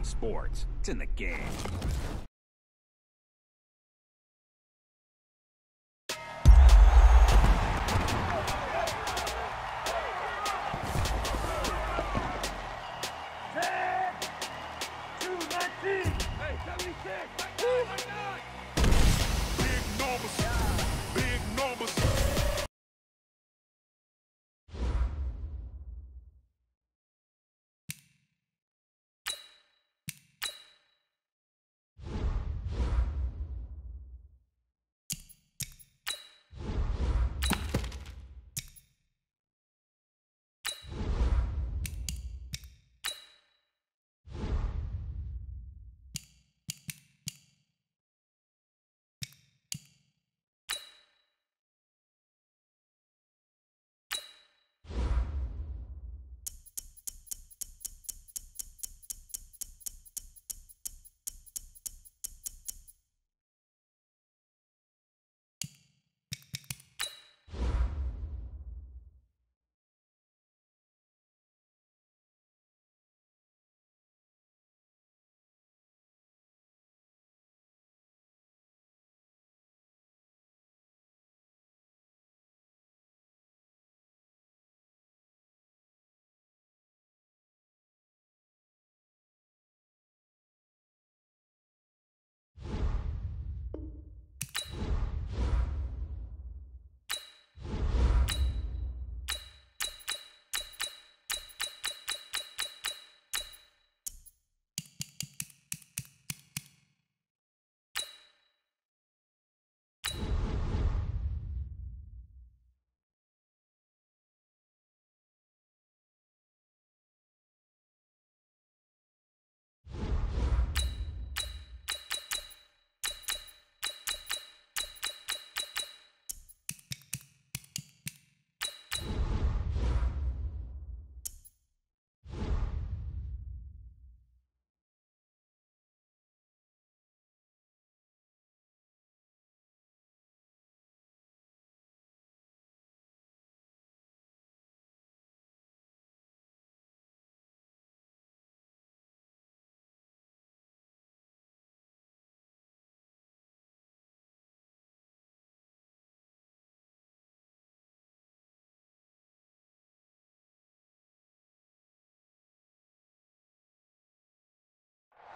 sports. It's in the game.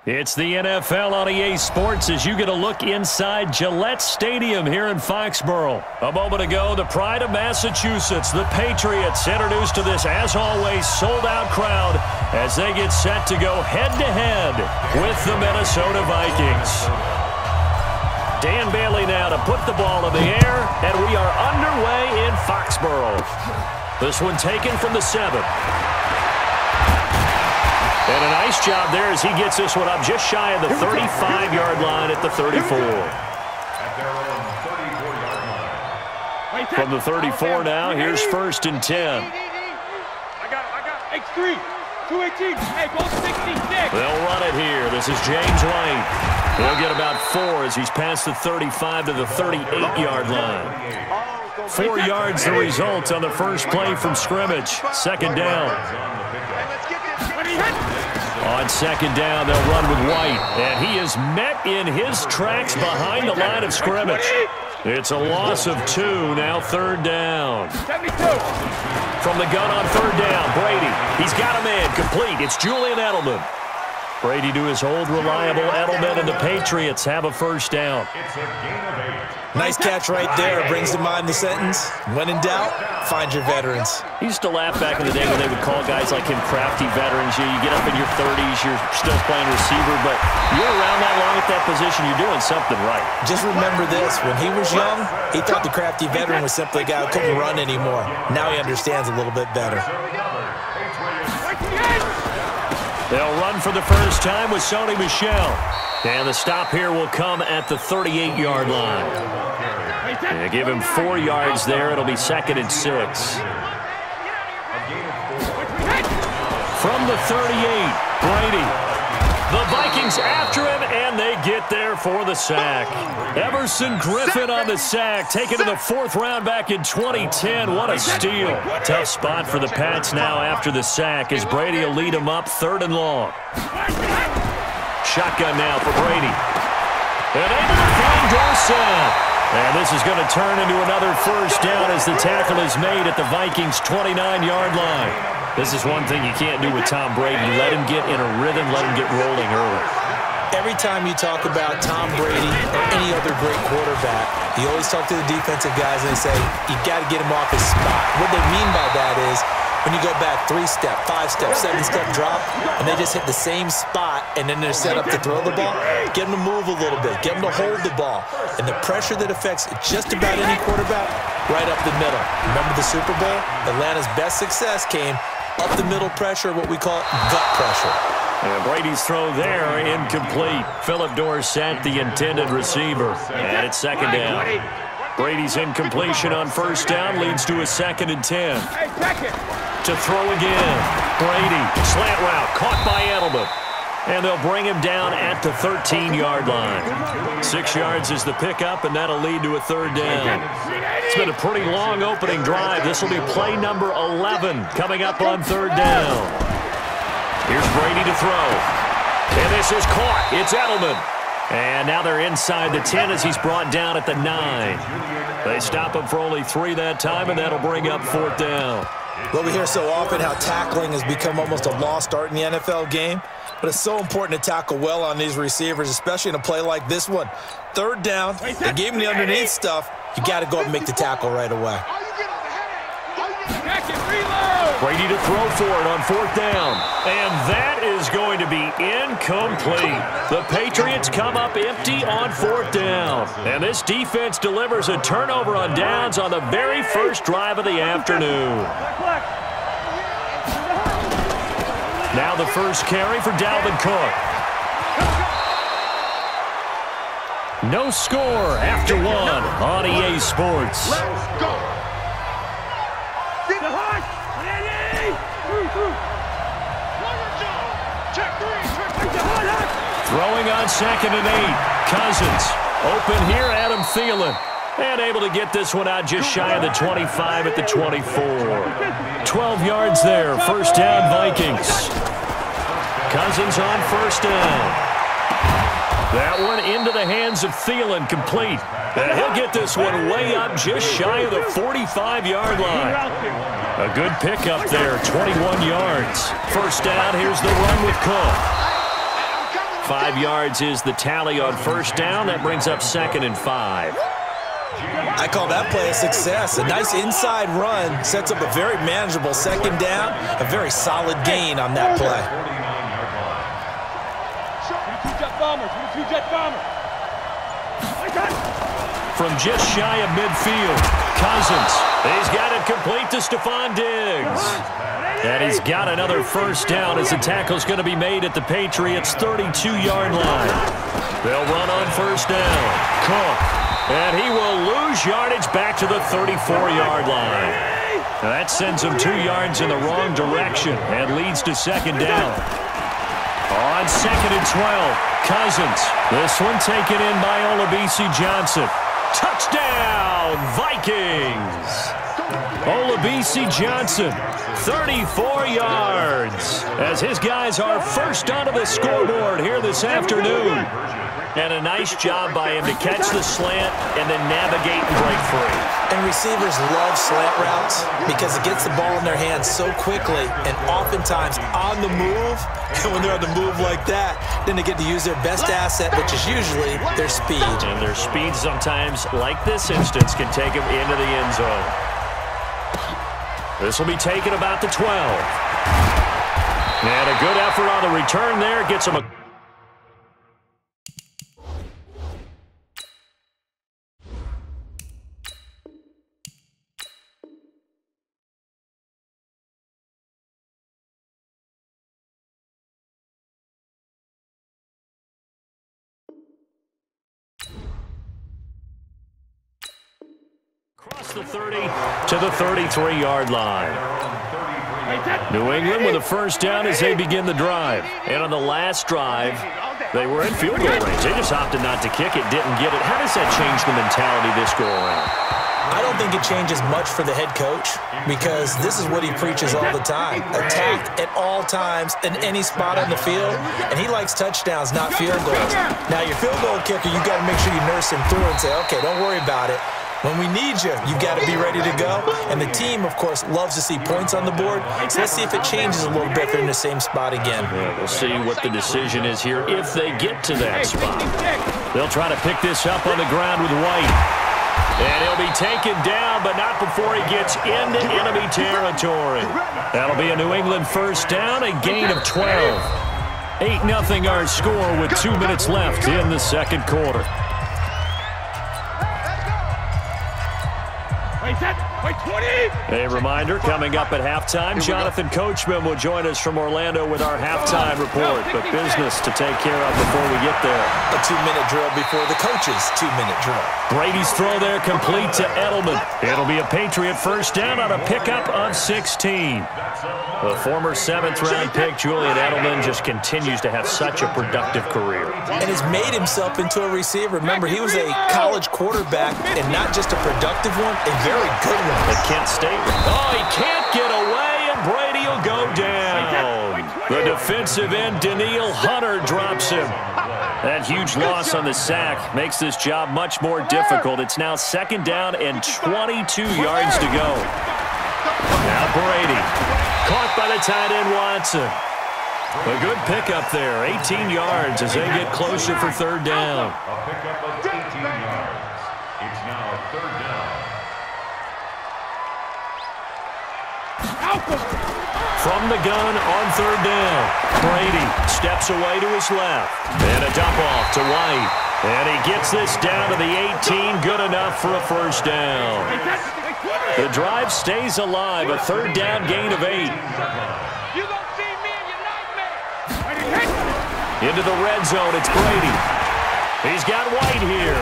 It's the NFL on EA Sports as you get a look inside Gillette Stadium here in Foxborough. A moment ago, the pride of Massachusetts, the Patriots, introduced to this, as always, sold-out crowd as they get set to go head-to-head with the Minnesota Vikings. Dan Bailey now to put the ball in the air, and we are underway in Foxborough. This one taken from the 7. And a nice job there as he gets this one up just shy of the 35-yard line at the 34. From the 34 now, here's 1st and 10. I got X3, 218, hey, goal 66. They'll run it here. This is James White. He'll get about 4 as he's past the 35 to the 38-yard line. 4 yards the result on the first play from scrimmage. 2nd down. On 2nd down, they'll run with White, and he is met in his tracks behind the line of scrimmage. It's a loss of 2, now 3rd down. From the gun on 3rd down, Brady. He's got a man complete. It's Julian Edelman. Brady to his old reliable Edelman, and the Patriots have a 1st down. Nice catch right there. Brings to mind the sentence, when in doubt, find your veterans. He used to laugh back in the day when they would call guys like him crafty veterans. You get up in your 30s, you're still playing receiver, but you're around that long at that position, you're doing something right. Just remember this. When he was young, he thought the crafty veteran was simply a guy who couldn't run anymore. Now he understands a little bit better. They'll run for the first time with Sony Michel. And the stop here will come at the 38-yard line. They give him 4 yards there. It'll be 2nd and 6. From the 38, Brady. The Vikings after him, and they get there for the sack. Everson Griffin on the sack, taken to the 4th round back in 2010. What a steal. Tough spot for the Pats now after the sack as Brady will lead them up 3rd and long. shotgun now for Brady. And able to find Dorsett. And this is going to turn into another first down as the tackle is made at the Vikings' 29-yard line. This is one thing you can't do with Tom Brady. Let him get in a rhythm, let him get rolling early. Every time you talk about Tom Brady or any other great quarterback, you always talk to the defensive guys and they say, you got to get him off his spot. What they mean by that is when you go back 3-step, 5-step, 7-step drop, and they just hit the same spot and then they're set up to throw the ball, get them to move a little bit, get them to hold the ball. And the pressure that affects just about any quarterback, right up the middle. Remember the Super Bowl? Atlanta's best success came up the middle pressure, what we call gut pressure. And Brady's throw there, incomplete. Philip Dorsett, the intended receiver. And it's second down. Brady's incompletion on first down leads to a 2nd and 10. To throw again. Brady, slant route, caught by Edelman. And they'll bring him down at the 13-yard line. 6 yards is the pickup, and that'll lead to a 3rd down. It's been a pretty long opening drive. This will be play number 11 coming up on 3rd down. Here's Brady to throw. And this is caught. It's Edelman. And now they're inside the 10 as he's brought down at the 9. They stop him for only 3 that time, and that'll bring up 4th down. Well, we hear so often how tackling has become almost a lost art in the NFL game, but it's so important to tackle well on these receivers, especially in a play like this one. 3rd down, they gave him the underneath stuff. You got to go up and make the tackle right away. Brady to throw for it on 4th down. And that is going to be incomplete. The Patriots come up empty on 4th down. And this defense delivers a turnover on downs on the very first drive of the afternoon. Now the first carry for Dalvin Cook. No score after 1 on EA Sports. Let's go. Throwing on 2nd and 8. Cousins. Open here, Adam Thielen. And able to get this one out just shy of the 25 at the 24. 12 yards there. First down, Vikings. Cousins on first down. That one into the hands of Thielen, complete. And he'll get this one way up just shy of the 45-yard line. A good pickup there, 21 yards. First down, here's the run with Cook. 5 yards is the tally on first down. That brings up 2nd and 5. I call that play a success. A nice inside run sets up a very manageable 2nd down. A very solid gain on that play. From just shy of midfield, Cousins. He's got it complete to Stephon Diggs. And he's got another first down as the tackle's going to be made at the Patriots' 32-yard line. They'll run on first down. Cook. And he will lose yardage back to the 34-yard line. Now that sends him 2 yards in the wrong direction and leads to 2nd down. On 2nd and 12, Cousins. This one taken in by Olabisi Johnson. Touchdown, Vikings! Olabisi Johnson, 34 yards, as his guys are first onto the scoreboard here this afternoon. And a nice job by him to catch the slant and then navigate and break free. And receivers love slant routes because it gets the ball in their hands so quickly and oftentimes on the move. And when they're on the move like that, then they get to use their best asset, which is usually their speed. And their speed sometimes, like this instance, can take them into the end zone. This will be taken about the 12. And a good effort on the return there gets them a... Across the 30 to the 33-yard line. New England with a first down as they begin the drive. And on the last drive, They were in field goal range. They just opted not to kick it, didn't get it. How does that change the mentality this go around? I don't think it changes much for the head coach because this is what he preaches all the time. Attack at all times in any spot on the field, and he likes touchdowns, not field goals. Now, your field goal kicker, you've got to make sure you nurse him through and say, okay, don't worry about it. When we need you, you've got to be ready to go. And the team, of course, loves to see points on the board. So let's see if it changes a little bit if they're in the same spot again. Yeah, we'll see what the decision is here if they get to that spot. They'll try to pick this up on the ground with White. And he'll be taken down, but not before he gets into enemy territory. That'll be a New England first down, a gain of 12. 8-0 our score with 2 minutes left in the second quarter. A reminder, coming up at halftime, Jonathan Coachman will join us from Orlando with our halftime report. But business to take care of before we get there. A 2-minute drill before the coach's 2-minute drill. Brady's throw there complete to Edelman. It'll be a Patriot first down on a pickup of 16. The former 7th-round pick, Julian Edelman, just continues to have such a productive career. And has made himself into a receiver. Remember, he was a college quarterback, and not just a productive one, a very good one. At Kent State. Oh, he can't get away, and Brady will go down. The defensive end, Daniil Hunter, drops him. That huge loss on the sack makes this job much more difficult. It's now 2nd down and 22 yards to go. Now Brady, caught by the tight end Watson. A good pickup there, 18 yards as they get closer for 3rd down. A pickup of 18 yards. It's now 3rd down. From the gun on 3rd down, Brady steps away to his left. And a dump off to White. And he gets this down to the 18, good enough for a first down. The drive stays alive, a 3rd down gain of 8. Into the red zone, it's Brady. He's got White here.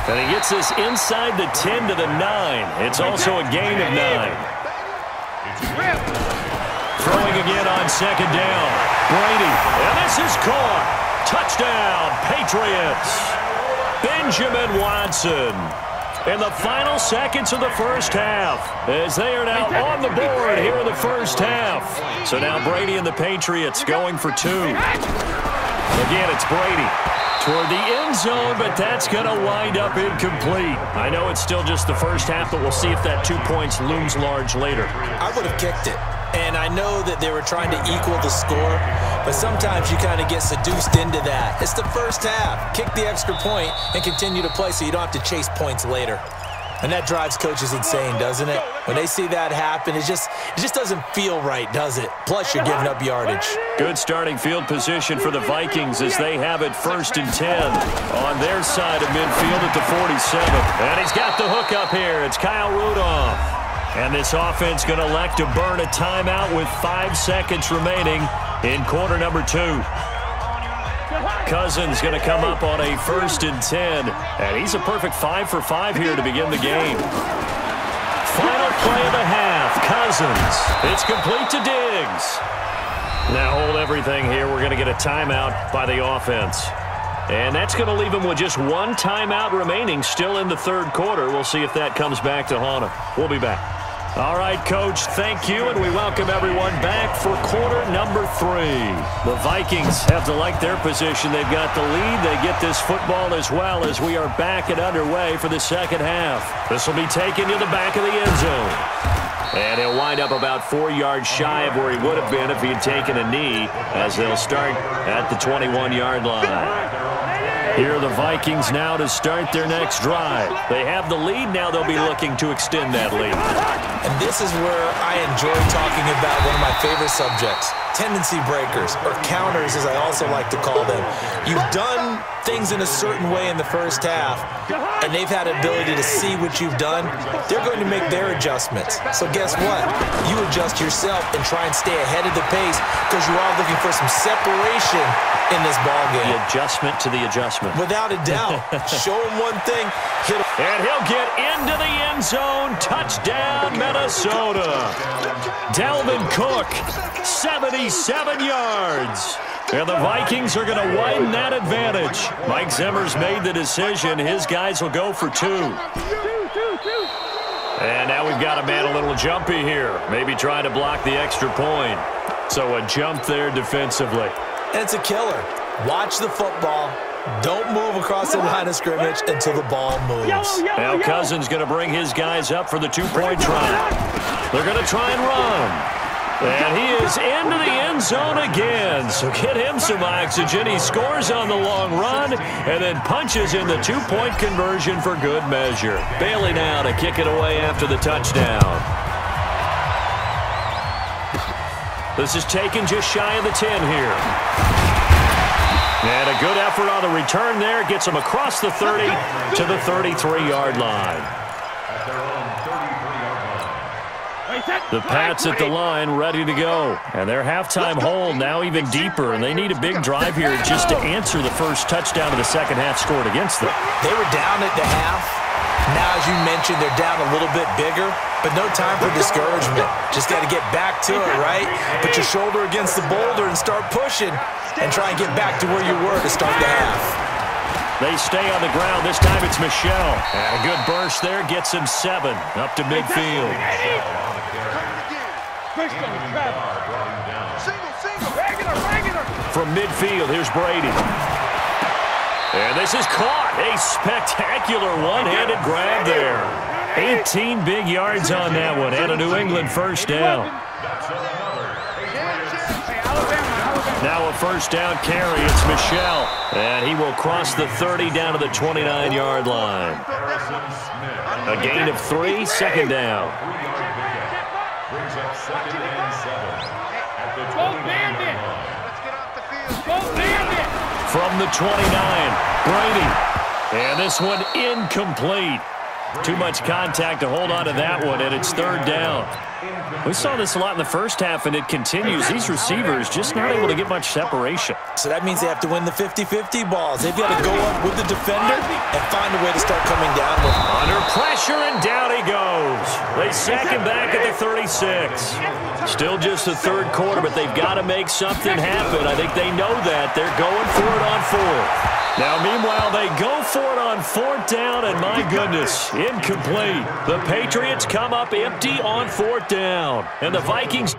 And he gets this inside the 10 to the 9. It's also a gain of 9. Throwing again on 2nd down. Brady, and this is caught. Touchdown, Patriots. Benjamin Watson. In the final seconds of the first half, as they are now on the board here in the first half. So now Brady and the Patriots going for 2. Again, it's Brady toward the end zone, but that's going to wind up incomplete. I know it's still just the first half, but we'll see if that 2 points looms large later. I would have kicked it. And I know that they were trying to equal the score, but sometimes you kind of get seduced into that. It's the first half. Kick the extra point and continue to play so you don't have to chase points later. And that drives coaches insane, doesn't it? When they see that happen, it just doesn't feel right, does it? Plus, you're giving up yardage. Good starting field position for the Vikings as they have it 1st and 10 on their side of midfield at the 47. And he's got the hook up here. It's Kyle Rudolph. And this offense going to elect to burn a timeout with 5 seconds remaining in quarter number 2. Cousins going to come up on a 1st and 10. And he's a perfect 5 for 5 here to begin the game. Final play of the half. Cousins. It's complete to Diggs. Now hold everything here. We're going to get a timeout by the offense. And that's going to leave him with just 1 timeout remaining still in the 3rd quarter. We'll see if that comes back to haunt him. We'll be back. All right, Coach, thank you, and we welcome everyone back for quarter number 3. The Vikings have to like their position. They've got the lead. They get this football as well as we are back and underway for the second half. This will be taken to the back of the end zone. And he'll wind up about 4 yards shy of where he would have been if he had taken a knee, as they'll start at the 21-yard line. Here are the Vikings now to start their next drive. They have the lead. Now they'll be looking to extend that lead. And this is where I enjoy talking about one of my favorite subjects, tendency breakers, or counters as I also like to call them. You've done things in a certain way in the first half, and they've had ability to see what you've done. They're going to make their adjustments. So guess what? You adjust yourself and try and stay ahead of the pace because you are looking for some separation in this ballgame. The adjustment to the adjustment. Without a doubt. Show him one thing. Hit him. And he'll get into the end zone. Touchdown, Minnesota. Dalvin Cook, 77 yards. And the Vikings are going to widen that advantage. Mike Zimmer's made the decision. His guys will go for 2. And now we've got a man a little jumpy here. Maybe trying to block the extra point. So a jump there defensively. And it's a killer. Watch the football. Don't move across the line of scrimmage until the ball moves. Now Cousins going to bring his guys up for the 2-point try. They're going to try and run. And he is into the end zone again. So get him some oxygen. He scores on the long run and then punches in the 2-point conversion for good measure. Bailey now to kick it away after the touchdown. This is taken just shy of the 10 here. And a good effort on the return there. Gets him across the 30 to the 33-yard line. The Pats at the line ready to go. And their halftime hole now even deeper. And they need a big drive here just to answer the first touchdown of the second half scored against them. They were down at the half. Now, as you mentioned, they're down a little bit bigger, but no time for discouragement. Just got to get back to it, right? Put your shoulder against the boulder and start pushing and try and get back to where you were to start the half. They stay on the ground. This time it's Michelle. And a good burst there gets him 7 up to midfield. From midfield, here's Brady. And this is caught. A spectacular one-handed grab there. 18 big yards on that one and a New England first down. Now a first down carry. It's Michelle. And he will cross the 30 down to the 29-yard line. A gain of 3, second down. Brings up 2nd and 7 at the 29. From the 29, Brady. And this one incomplete. Too much contact to hold on to that one, and it's 3rd down. We saw this a lot in the first half, and it continues. These receivers just not able to get much separation. So that means they have to win the 50-50 balls. They've got to go up with the defender and find a way to start coming down with him. Under pressure, and down he goes. They sack him back at the 36. Still just the 3rd quarter, but they've got to make something happen. I think they know that. They're going for it on 4th. Now, meanwhile, they go for it on 4th down, and my goodness, incomplete. The Patriots come up empty on 4th down, and the Vikings